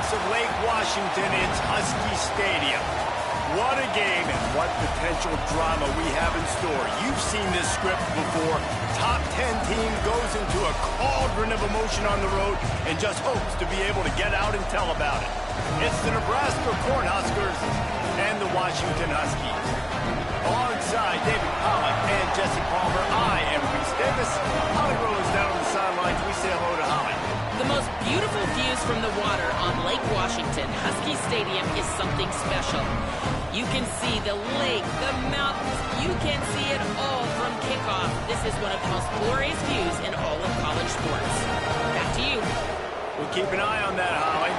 lakes of Lake Washington, it's Husky Stadium. What a game and what potential drama we have in store. You've seen this script before. Top 10 team goes into a cauldron of emotion on the road and just hopes to be able to get out and tell about it. It's the Nebraska Cornhuskers and the Washington Huskies. Alongside David Pollack and Jesse Palmer, I am Reese Davis. Holly Rose down on the sidelines. We say hello to Holly. The most beautiful views from the water on Lake Washington, Husky Stadium, is something special. You can see the lake, the mountains. You can see it all from kickoff. This is one of the most glorious views in all of college sports. Back to you. We'll keep an eye on that, Holly.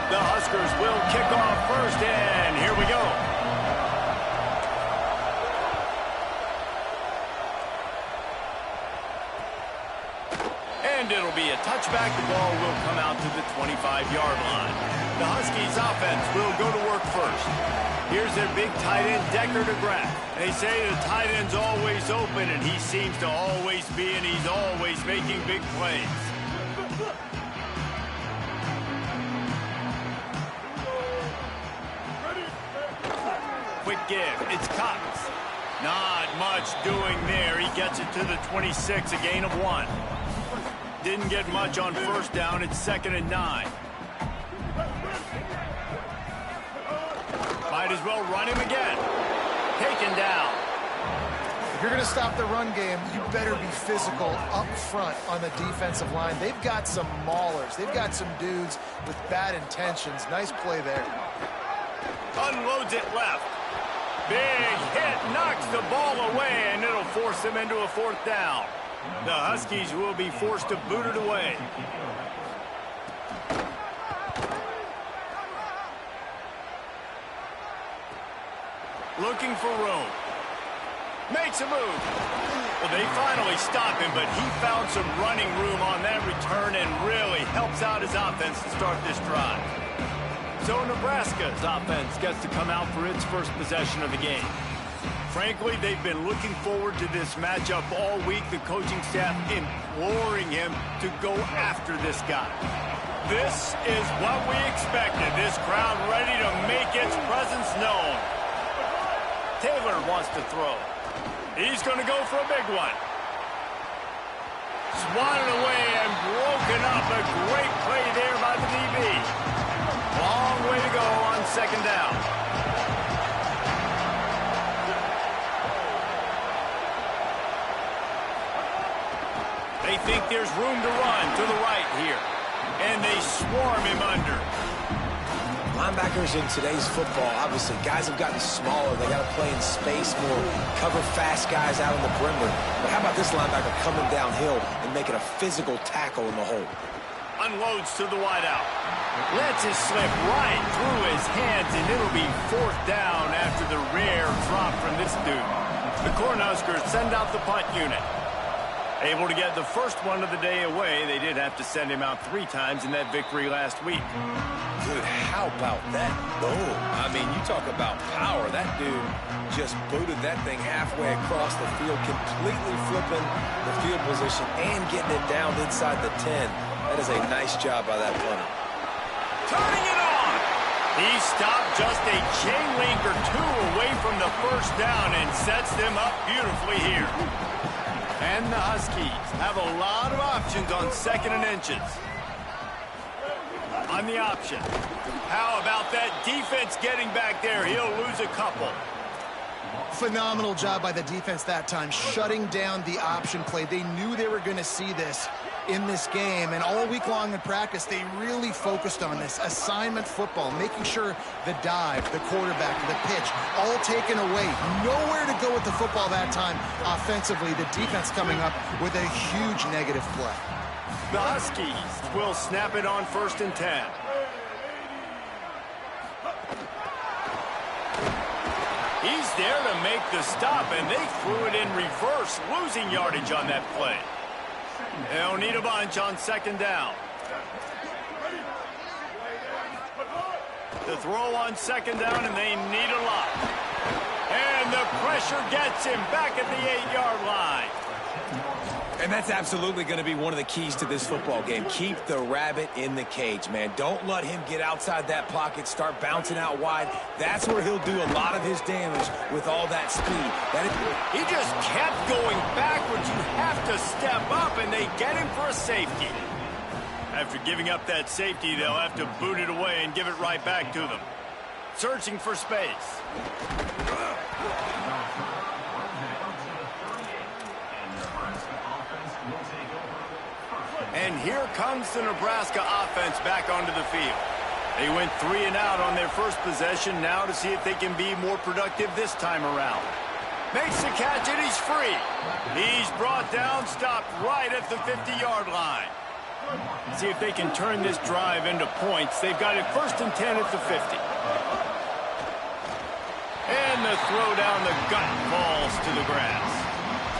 The Huskers will kick off first, and here we go. And it'll be a touchback. The ball will come out to the 25-yard line. The Huskies offense will go to work first. Here's their big tight end, Decker DeGraff. They say the tight end's always open, and he seems to always be, and he's always making big plays. Quick give. It's Cox. Not much doing there. He gets it to the 26, a gain of 1. Didn't get much on first down. It's 2nd and 9. Might as well run him again. Taken down. If you're going to stop the run game, you better be physical up front on the defensive line. They've got some maulers. They've got some dudes with bad intentions. Nice play there. Unloads it left. Big hit, knocks the ball away, and it'll force them into a 4th down. The Huskies will be forced to boot it away. Looking for room. Makes a move. Well, they finally stop him, but he found some running room on that return and really helps out his offense to start this drive. So Nebraska's offense gets to come out for its first possession of the game. Frankly, they've been looking forward to this matchup all week. The coaching staff imploring him to go after this guy. This is what we expected. This crowd ready to make its presence known. Taylor wants to throw. He's going to go for a big one. Swatted away and broken up. A great play there by the DB. Long way to go on 2nd down. They think there's room to run to the right here. And they swarm him under. Linebackers in today's football, obviously, guys have gotten smaller. They got to play in space more, cover fast guys out on the perimeter. But how about this linebacker coming downhill and making a physical tackle in the hole? Unloads to the wideout. Lets it slip right through his hands, and it'll be 4th down after the rare drop from this dude. The Cornhuskers send out the punt unit. Able to get the first one of the day away. They did have to send him out 3 times in that victory last week. Dude, how about that boom? I mean, you talk about power. That dude just booted that thing halfway across the field, completely flipping the field position and getting it down inside the 10. That is a nice job by that punter. Turning it on. He stopped just a chain link or 2 away from the first down and sets them up beautifully here. And the Huskies have a lot of options on 2nd and inches. On the option. How about that defense getting back there? He'll lose a couple. Phenomenal job by the defense that time, shutting down the option play. They knew they were going to see this in this game, and all week long in practice, they really focused on this assignment football, making sure the dive, the quarterback, the pitch, all taken away. Nowhere to go with the football that time offensively. The defense coming up with a huge negative play. The Huskies will snap it on 1st and 10. He's there to make the stop, and they threw it in reverse, losing yardage on that play. They'll need a bunch on 2nd down. The throw on 2nd down, and they need a lot. And the pressure gets him back at the 8-yard line. And that's absolutely going to be one of the keys to this football game. Keep the rabbit in the cage, man. Don't let him get outside that pocket, start bouncing out wide. That's where he'll do a lot of his damage with all that speed. He just kept going backwards. You have to step up, and they get him for a safety. After giving up that safety, they'll have to boot it away and give it right back to them. Searching for space. And here comes the Nebraska offense back onto the field. They went 3 and out on their first possession, now to see if they can be more productive this time around. Makes the catch, and he's free. He's brought down, stopped right at the 50-yard line. See if they can turn this drive into points. They've got it 1st and 10 at the 50. And the throw down the gut falls to the grass.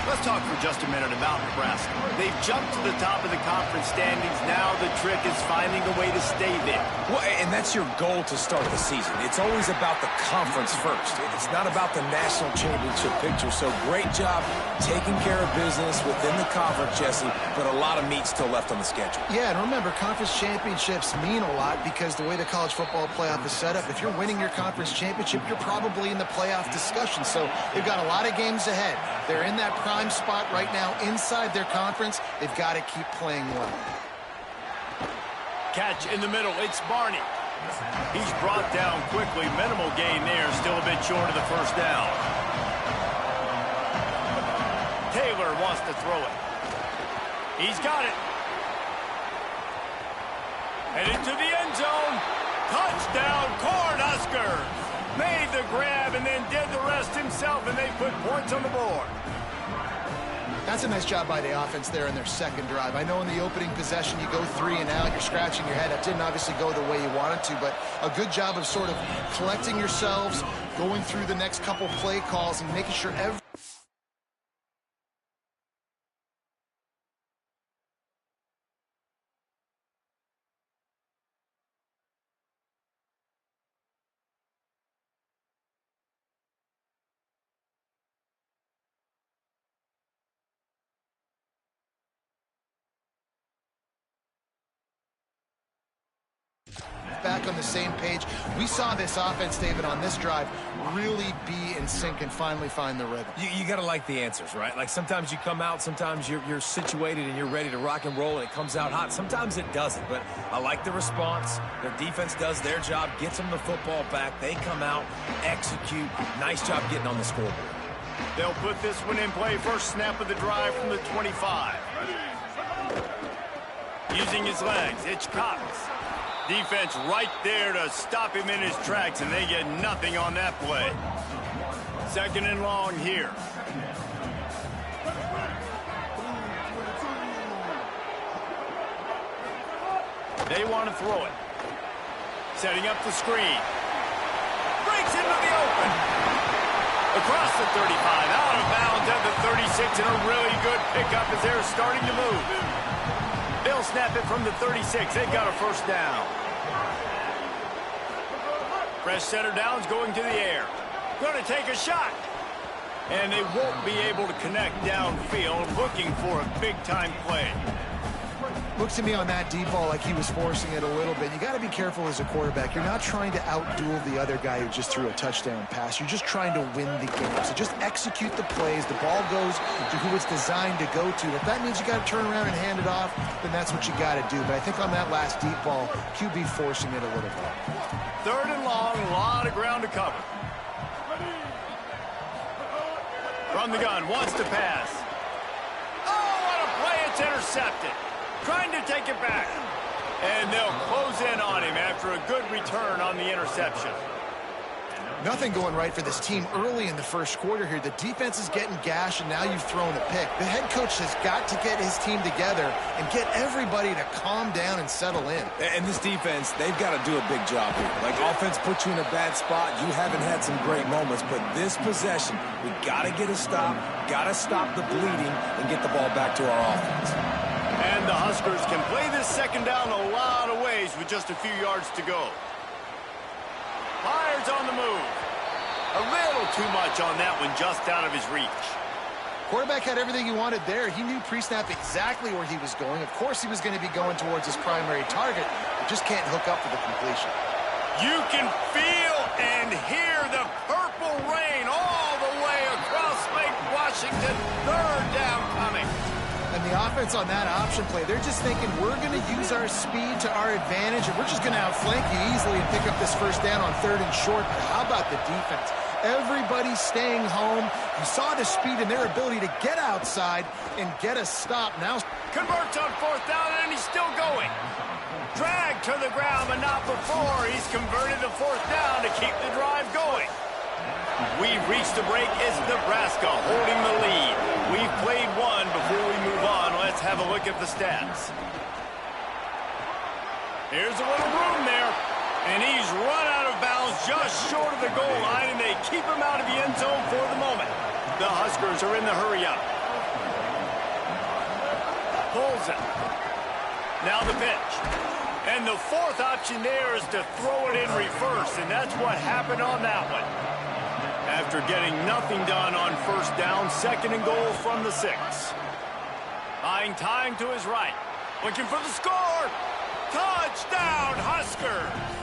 Let's talk for just a minute about Nebraska. They've jumped to the top of the conference standings. Now the trick is finding a way to stay there. Well, and that's your goal to start the season. It's always about the conference first. It's not about the national championship picture. So great job taking care of business within the conference, Jesse, but a lot of meat still left on the schedule. Yeah, and remember, conference championships mean a lot because the way the college football playoff is set up, if you're winning your conference championship, you're probably in the playoff discussion. So they've got a lot of games ahead. They're in that prime spot right now inside their conference. They've got to keep playing well. Catch in the middle. It's Barney. He's brought down quickly. Minimal gain there. Still a bit short of the first down. Taylor wants to throw it. He's got it. Headed to the end zone. Touchdown, Cornhuskers. Made the grab and then did the rest himself, and they put points on the board. That's a nice job by the offense there in their second drive. I know in the opening possession you go 3 and out, you're scratching your head. That didn't obviously go the way you wanted to, but a good job of sort of collecting yourselves, going through the next couple play calls, and making sure every... back on the same page. We saw this offense, David, on this drive really be in sync and finally find the rhythm. You got to like the answers, right? Like sometimes you come out, sometimes you're situated and you're ready to rock and roll and it comes out hot. Sometimes it doesn't, but I like the response. Their defense does their job, gets them the football back. They come out, execute. Nice job getting on the scoreboard. They'll put this one in play. First snap of the drive from the 25. Using his legs, it's Cox. Defense right there to stop him in his tracks, and they get nothing on that play. 2nd and long here. They want to throw it. Setting up the screen. Breaks into the open. Across the 35, out of bounds at the 36, and a really good pickup as they're starting to move. They'll snap it from the 36. They've got a first down. Fresh center downs going to the air. Going to take a shot. And they won't be able to connect downfield, looking for a big-time play. Looks to me on that deep ball like he was forcing it a little bit. You got to be careful as a quarterback. You're not trying to outduel the other guy who just threw a touchdown pass. You're just trying to win the game. So just execute the plays. The ball goes to who it's designed to go to. If that means you got to turn around and hand it off, then that's what you got to do. But I think on that last deep ball, QB forcing it a little bit. 3rd and long, a lot of ground to cover. From the gun, wants to pass. Oh, what a play! It's intercepted. Trying to take it back. And they'll close in on him after a good return on the interception. Nothing going right for this team early in the first quarter here. The defense is getting gashed, and now you've thrown a pick. The head coach has got to get his team together and get everybody to calm down and settle in. And this defense, they've got to do a big job here. Like, offense puts you in a bad spot. You haven't had some great moments, but this possession, we got to get a stop, got to stop the bleeding, and get the ball back to our offense. And the Huskers can play this second down a lot of ways with just a few yards to go. Fires on the move. A little too much on that one, just out of his reach. Quarterback had everything he wanted there. He knew pre-snap exactly where he was going. Of course he was going to be going towards his primary target, but just can't hook up for the completion. You can feel and hear the purple rain all the way across Lake Washington. Third down coming. And the offense on that option play, they're just thinking we're going to use our speed to our advantage, and we're just going to outflank you easily and pick up this first down on 3rd and short. But how about the defense? Everybody's staying home. You saw the speed and their ability to get outside and get a stop. Now converts on 4th down, and he's still going. Dragged to the ground, but not before. He's converted to 4th down to keep the drive going. We've reached the break. It's Nebraska holding the lead. We've played one. Before we move on, let's have a look at the stats. Here's a little room there, and he's run out of bounds just short of the goal line, and they keep him out of the end zone for the moment. The Huskers are in the hurry-up. Pulls it. Now the pitch. And the 4th option there is to throw it in reverse, and that's what happened on that one. After getting nothing done on 1st down, 2nd and goal from the 6. Buying time to his right. Looking for the score. Touchdown, Huskers!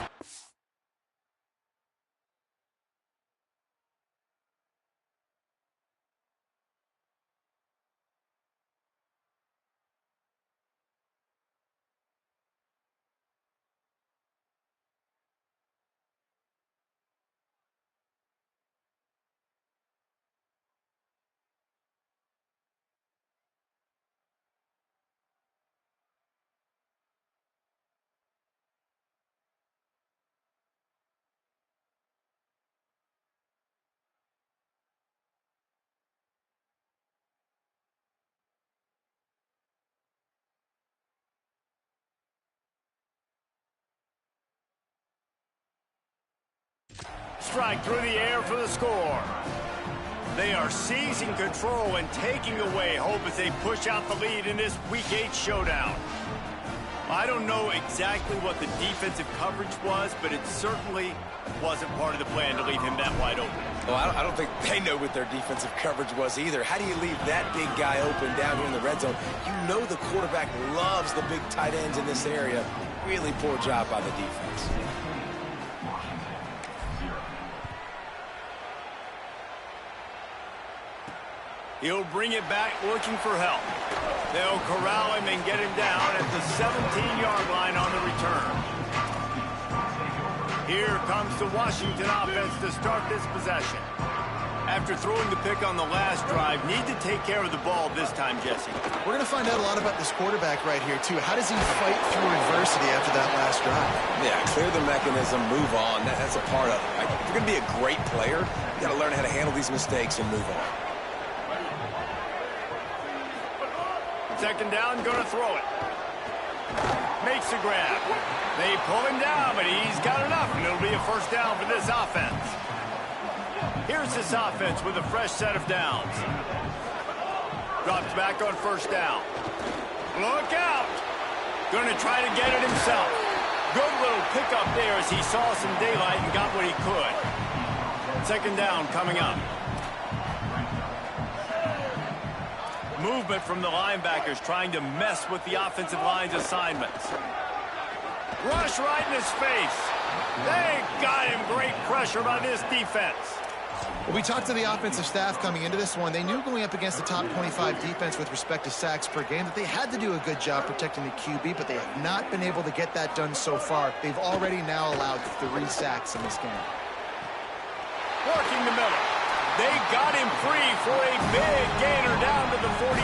Strike through the air for the score. They are seizing control and taking away hope as they push out the lead in this Week 8 showdown. I don't know exactly what the defensive coverage was, but it certainly wasn't part of the plan to leave him that wide open. Well, I don't think they know what their defensive coverage was either. How do you leave that big guy open down here in the red zone? You know the quarterback loves the big tight ends in this area. Really poor job by the defense. He'll bring it back looking for help. They'll corral him and get him down at the 17-yard line on the return. Here comes the Washington offense to start this possession. After throwing the pick on the last drive, need to take care of the ball this time, Jesse. We're going to find out a lot about this quarterback right here, too. How does he fight through adversity after that last drive? Yeah, clear the mechanism, move on. That's a part of it, right? If you're going to be a great player, you got to learn how to handle these mistakes and move on. 2nd down, going to throw it. Makes the grab. They pull him down, but he's got enough, and it'll be a 1st down for this offense. Here's this offense with a fresh set of downs. Drops back on 1st down. Look out! Going to try to get it himself. Good little pickup there as he saw some daylight and got what he could. 2nd down coming up. Movement from the linebackers trying to mess with the offensive line's assignments. Rush right in his face. They got him. Great pressure by this defense. Well, we talked to the offensive staff coming into this one. They knew going up against the top 25 defense with respect to sacks per game that they had to do a good job protecting the QB, but they have not been able to get that done so far. They've already now allowed 3 sacks in this game. Working the middle. They got him free for a big gainer down to the 43.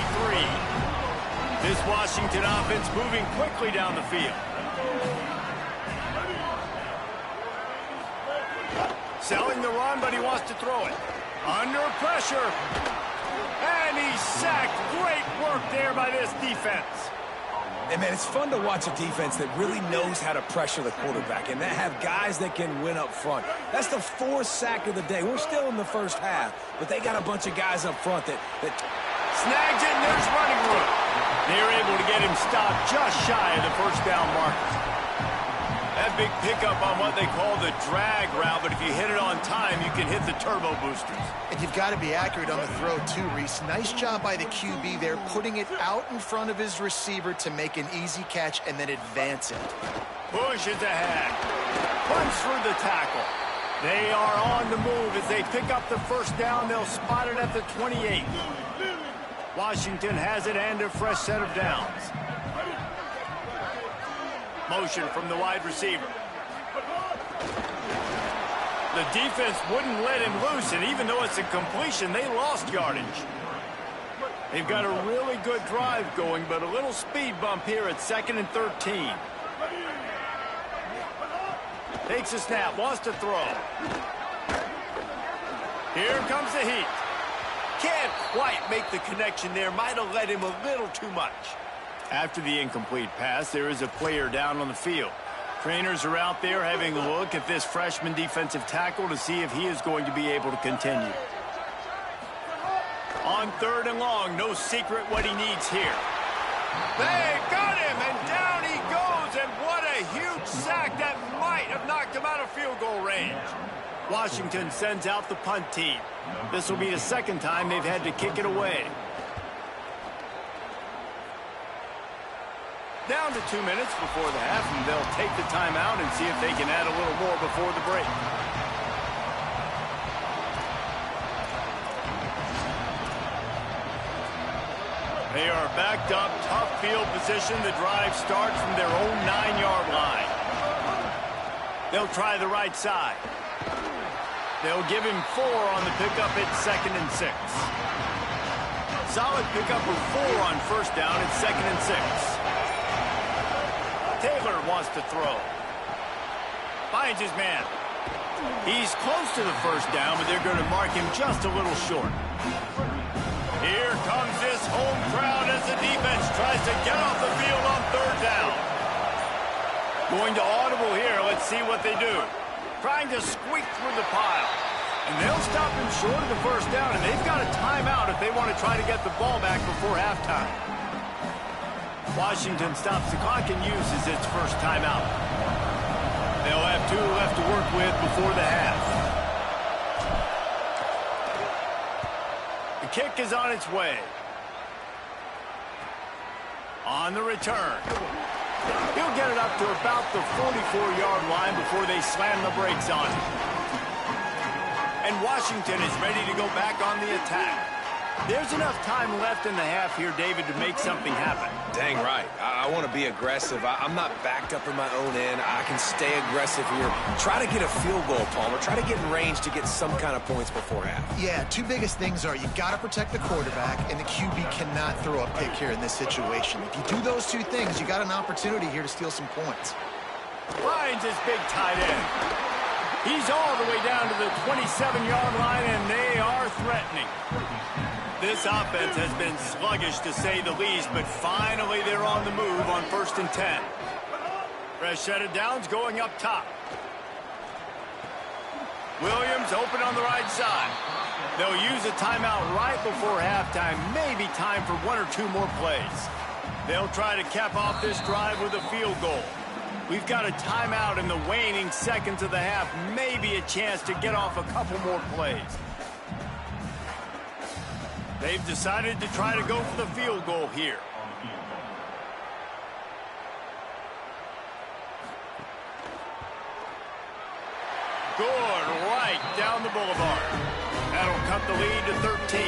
This Washington offense moving quickly down the field. Selling the run, but he wants to throw it. Under pressure. And he's sacked. Great work there by this defense. And, man, it's fun to watch a defense that really knows how to pressure the quarterback and that have guys that can win up front. That's the 4th sack of the day. We're still in the first half, but they got a bunch of guys up front that snags it, and there's running room. They're able to get him stopped just shy of the 1st down marker. That big pickup on what they call the drag route, but if you hit it on time, you can hit the turbo boosters. And you've got to be accurate on the throw, too, Reese. Nice job by the QB there, putting it out in front of his receiver to make an easy catch and then advance it. Pushes ahead. Punch through the tackle. They are on the move as they pick up the first down. They'll spot it at the 28. Washington has it and a fresh set of downs. Motion from the wide receiver. The defense wouldn't let him loose, and even though it's a completion, they lost yardage. They've got a really good drive going, but a little speed bump here at 2nd and 13. Takes a snap, wants to throw. Here comes the heat. Can't quite make the connection there. Might have let him a little too much. After the incomplete pass, there is a player down on the field. Trainers are out there having a look at this freshman defensive tackle to see if he is going to be able to continue. On 3rd and long, no secret what he needs here. They got him, and down he goes, and what a huge sack that might have knocked him out of field goal range. Washington sends out the punt team. This will be the second time they've had to kick it away. Down to 2 minutes before the half, and they'll take the timeout and see if they can add a little more before the break. They are backed up, tough field position. The drive starts from their own 9-yard line. They'll try the right side. They'll give him 4 on the pickup at 2nd and 6. Solid pickup of 4 on first down at 2nd and 6. Taylor wants to throw. Finds his man. He's close to the first down, but they're going to mark him just a little short. Here comes this home crowd as the defense tries to get off the field on 3rd down. Going to audible here. Let's see what they do. Trying to squeak through the pile. And they'll stop him short of the first down, and they've got a timeout if they want to try to get the ball back before halftime. Washington stops the clock and uses its first timeout. They'll have 2 left to work with before the half. The kick is on its way. On the return. He'll get it up to about the 44-yard line before they slam the brakes on him. And Washington is ready to go back on the attack. There's enough time left in the half here, David, to make something happen. Dang right. I want to be aggressive. I'm not backed up in my own end. I can stay aggressive here. Try to get a field goal, Palmer. Try to get in range to get some kind of points before half. Yeah, 2 biggest things are you got to protect the quarterback, and the QB cannot throw a pick here in this situation. If you do those 2 things, you got an opportunity here to steal some points. Finds his big tight end. He's all the way down to the 27-yard line, and they are threatening. This offense has been sluggish, to say the least, but finally they're on the move on 1st and 10. Fresh set of downs going up top. Williams open on the right side. They'll use a timeout right before halftime. Maybe time for 1 or 2 more plays. They'll try to cap off this drive with a field goal. We've got a timeout in the waning seconds of the half. Maybe a chance to get off a couple more plays. They've decided to try to go for the field goal here. Good, right down the boulevard. That'll cut the lead to 13.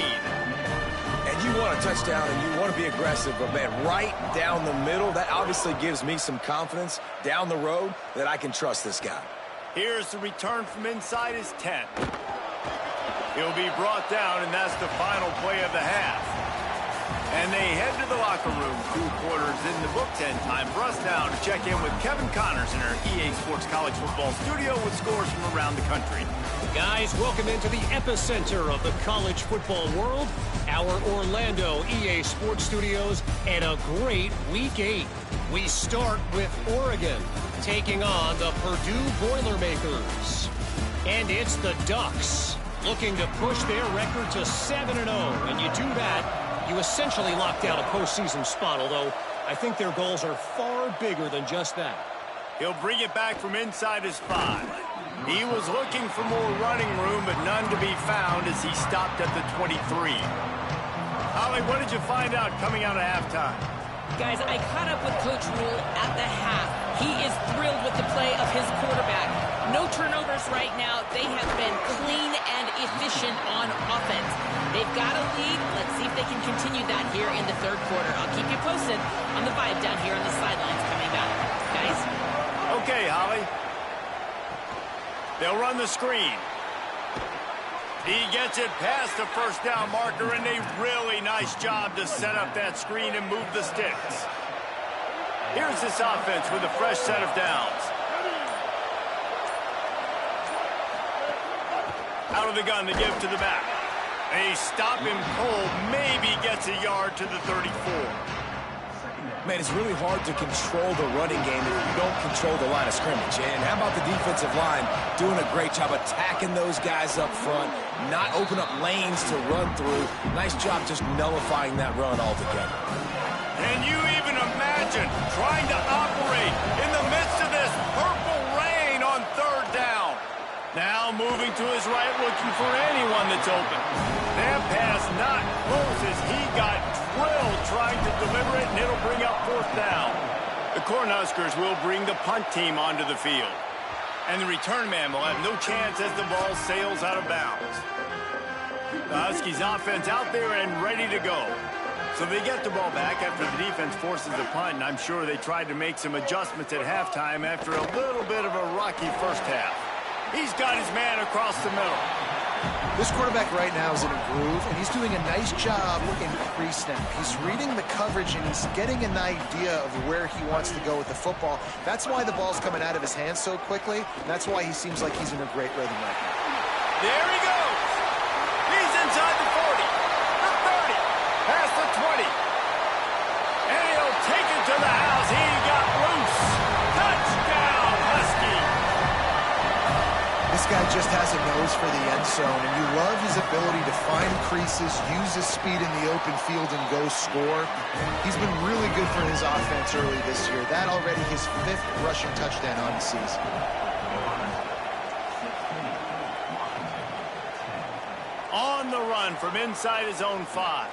And you want a touchdown and you want to be aggressive, but man, right down the middle, that obviously gives me some confidence down the road that I can trust this guy. Here's the return from inside his 10. He'll be brought down, and that's the final play of the half. And they head to the locker room. 2 quarters in the books, and time for us now to check in with Kevin Connors in our EA Sports College Football studio with scores from around the country. Guys, welcome into the epicenter of the college football world, our Orlando EA Sports Studios, and a great Week 8. We start with Oregon taking on the Purdue Boilermakers. And it's the Ducks looking to push their record to 7-0. And you do that, you essentially lock down a postseason spot, although I think their goals are far bigger than just that. He'll bring it back from inside his 5. He was looking for more running room, but none to be found as he stopped at the 23. Holly, what did you find out coming out of halftime? Guys, I caught up with Coach Rule at the half. He is thrilled with the play of his quarterback. No turnovers right now. They have been clean and efficient on offense. They've got a lead. Let's see if they can continue that here in the third quarter. I'll keep you posted on the vibe down here on the sidelines coming back. Guys? Okay, Holly. They'll run the screen. He gets it past the first down marker, and a really nice job to set up that screen and move the sticks. Here's this offense with a fresh set of downs. Out of the gun to give to the back. They stop him cold, maybe gets a yard to the 34. Man, it's really hard to control the running game if you don't control the line of scrimmage. And how about the defensive line doing a great job attacking those guys up front, not open up lanes to run through. Nice job just nullifying that run altogether. Can you even imagine trying to operate in the midst of this purple rain on third down? Now moving to his right, looking for anyone that's open. That pass not close as he got drilled trying to deliver it, and it'll bring up fourth down. The Cornhuskers will bring the punt team onto the field. And the return man will have no chance as the ball sails out of bounds. The Huskies offense out there and ready to go. So they get the ball back after the defense forces a punt, and I'm sure they tried to make some adjustments at halftime after a little bit of a rocky first half. He's got his man across the middle. This quarterback right now is in a groove, and he's doing a nice job in pre-snap. He's reading the coverage, and he's getting an idea of where he wants to go with the football. That's why the ball's coming out of his hands so quickly. That's why he seems like he's in a great rhythm right now. There he goes. He's inside the 40, the 30, past the 20. And he'll take it to the house. He got loose. Touchdown, Husky. This guy just has a nose for the end zone, and you love his ability to find creases, use his speed in the open field, and go score. He's been really good for his offense early this year. That already his 5th rushing touchdown on the season. On the run from inside his own 5.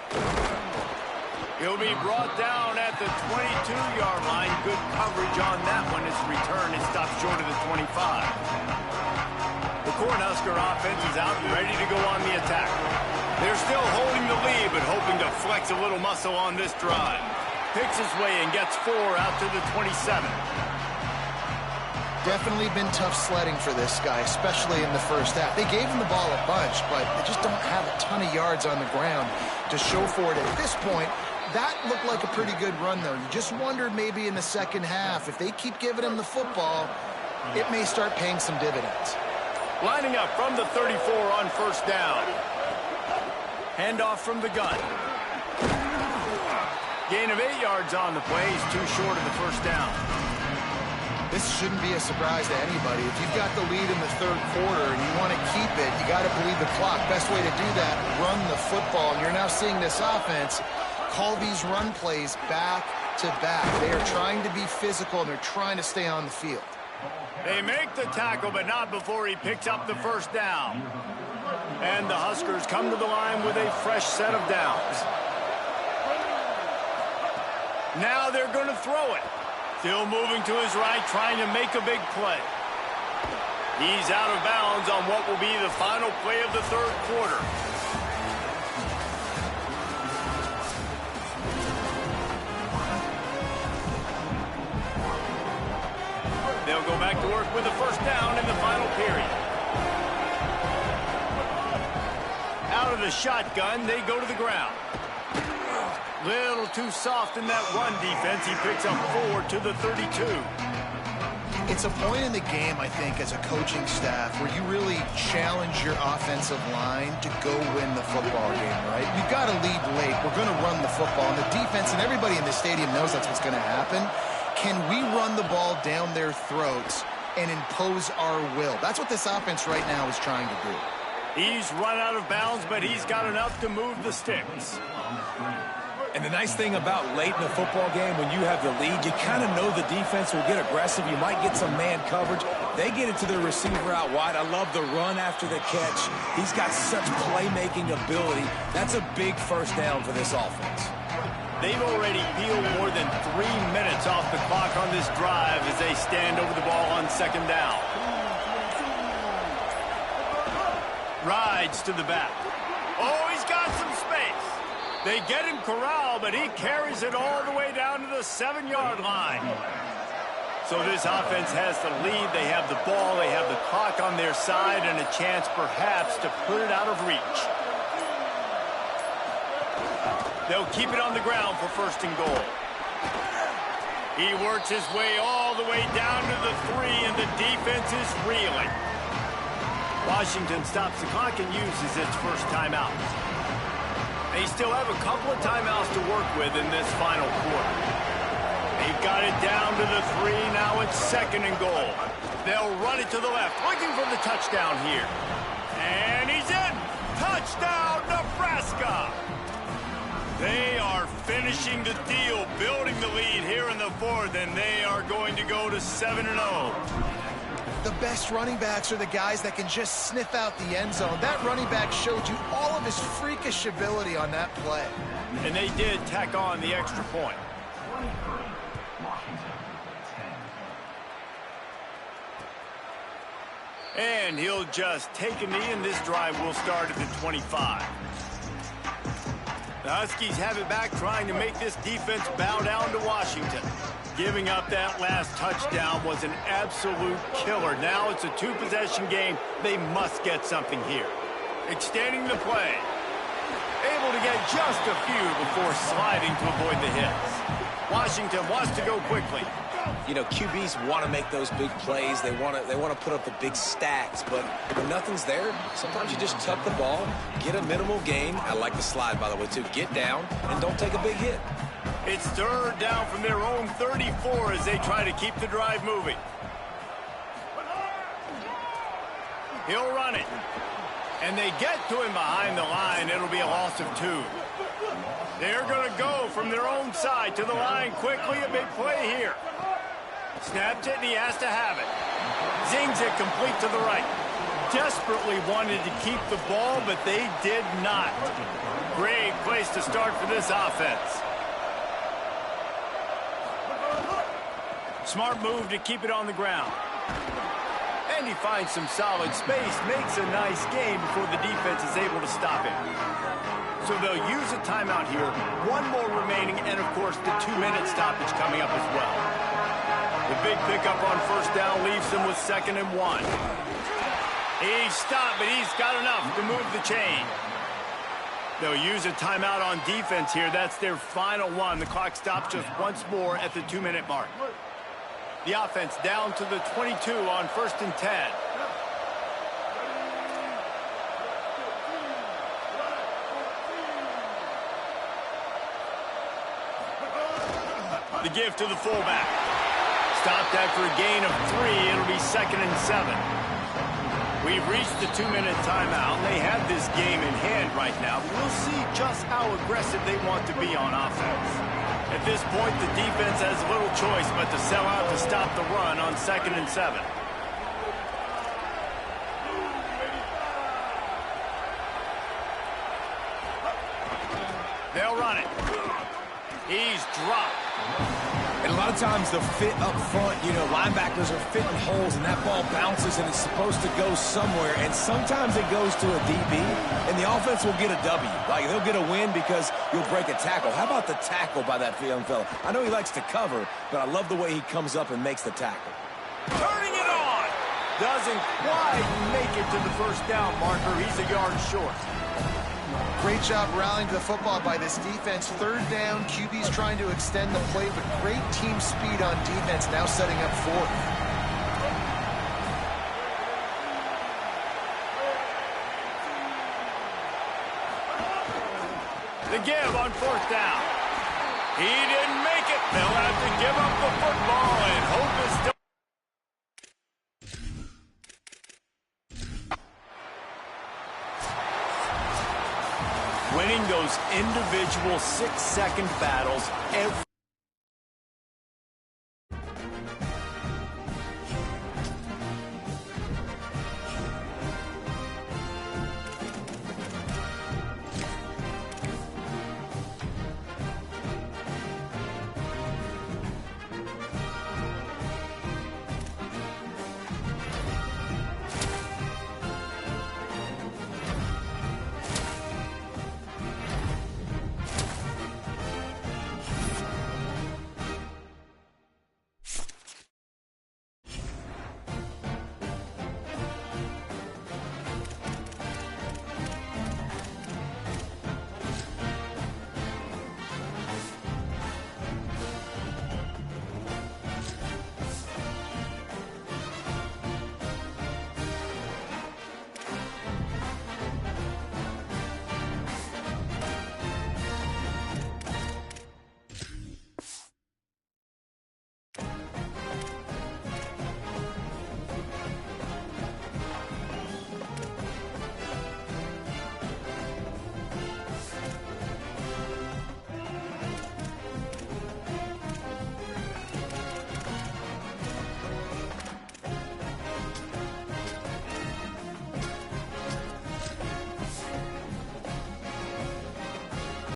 He'll be brought down at the 22-yard line. Good coverage on that one. His return is stopped short of the 25. The Cornhusker offense is out and ready to go on the attack. They're still holding the lead, but hoping to flex a little muscle on this drive. Picks his way and gets 4 out to the 27. Definitely been tough sledding for this guy, especially in the first half. They gave him the ball a bunch, but they just don't have a ton of yards on the ground to show for it at this point. That looked like a pretty good run, though. You just wondered maybe in the second half, if they keep giving him the football, it may start paying some dividends. Lining up from the 34 on first down. Handoff from the gun. Gain of 8 yards on the play. He's too short of the first down. This shouldn't be a surprise to anybody. If you've got the lead in the third quarter and you want to keep it, you got to bleed the clock. Best way to do that, run the football. And you're now seeing this offense call these run plays back to back. They are trying to be physical, and they're trying to stay on the field. They make the tackle, but not before he picks up the first down. And the Huskers come to the line with a fresh set of downs. Now they're going to throw it. Still moving to his right, trying to make a big play. He's out of bounds on what will be the final play of the third quarter. They'll go back to work with the first down in the final period. Out of the shotgun, they go to the ground. Little too soft in that run defense. He picks up 4 to the 32. It's a point in the game, I think, as a coaching staff where you really challenge your offensive line to go win the football game, right? You've got to lead late. We're going to run the football. And the defense and everybody in the stadium knows that's what's going to happen. Can we run the ball down their throats and impose our will? That's what this offense right now is trying to do. He's run out of bounds, but he's got enough to move the sticks. And the nice thing about late in the football game, when you have the lead, you kind of know the defense will get aggressive. You might get some man coverage. They get it to their receiver out wide. I love the run after the catch. He's got such playmaking ability. That's a big first down for this offense. They've already peeled more than 3 minutes off the clock on this drive as they stand over the ball on second down. Rides to the back. Oh, he's got some space. They get him corralled, but he carries it all the way down to the 7-yard line. So this offense has the lead. They have the ball. They have the clock on their side and a chance perhaps to put it out of reach. They'll keep it on the ground for first and goal. He works his way all the way down to the 3, and the defense is reeling. Washington stops the clock and uses its first timeout. They still have a couple of timeouts to work with in this final quarter. They've got it down to the 3. Now it's second and goal. They'll run it to the left, looking for the touchdown here. And he's in. Touchdown, Nebraska. They are finishing the deal, building the lead here in the 4th, and they are going to go to 7-0. The best running backs are the guys that can just sniff out the end zone. That running back showed you all of his freakish ability on that play. And they did tack on the extra point. And he'll just take a knee, and this drive will start at the 25. The Huskies have it back, trying to make this defense bow down to Washington. Giving up that last touchdown was an absolute killer. Now it's a 2-possession game. They must get something here. Extending the play. Able to get just a few before sliding to avoid the hits. Washington wants to go quickly. You know, QBs want to make those big plays. They want to put up the big stacks, but when nothing's there, sometimes you just tuck the ball, get a minimal gain. I like the slide, by the way, too. Get down and don't take a big hit. It's third down from their own 34 as they try to keep the drive moving. He'll run it. And they get to him behind the line. It'll be a loss of 2. They're going to go from their own side to the line quickly. A big play here. Snapped it, and he has to have it. Zings it complete to the right. Desperately wanted to keep the ball, but they did not. Great place to start for this offense. Smart move to keep it on the ground. And he finds some solid space, makes a nice game before the defense is able to stop him. So they'll use a timeout here. 1 more remaining, and of course the 2-minute stoppage coming up as well. The big pickup on first down leaves them with 2nd and 1. He stopped, but he's got enough to move the chain. They'll use a timeout on defense here. That's their final one. The clock stops just once more at the 2-minute mark. The offense down to the 22 on 1st and 10. The give to the fullback. Stopped after a gain of 3. It'll be 2nd and 7. We've reached the 2-minute timeout. They have this game in hand right now. We'll see just how aggressive they want to be on offense. At this point, the defense has little choice but to sell out to stop the run on 2nd and 7. They'll run it. He's dropped. And a lot of times the fit up front, you know, linebackers are fitting holes and that ball bounces and it's supposed to go somewhere. And sometimes it goes to a DB and the offense will get a W. Like they'll get a win because you'll break a tackle. How about the tackle by that young fella? I know he likes to cover, but I love the way he comes up and makes the tackle. Turning it on. Doesn't quite make it to the first down marker. He's a yard short. Great job rallying to the football by this defense. 3rd down, QB's trying to extend the play, but great team speed on defense, now setting up 4th. The give on 4th down. He didn't make it. They'll have to give up the football, and hope is still. Winning those those individual 6-second battles every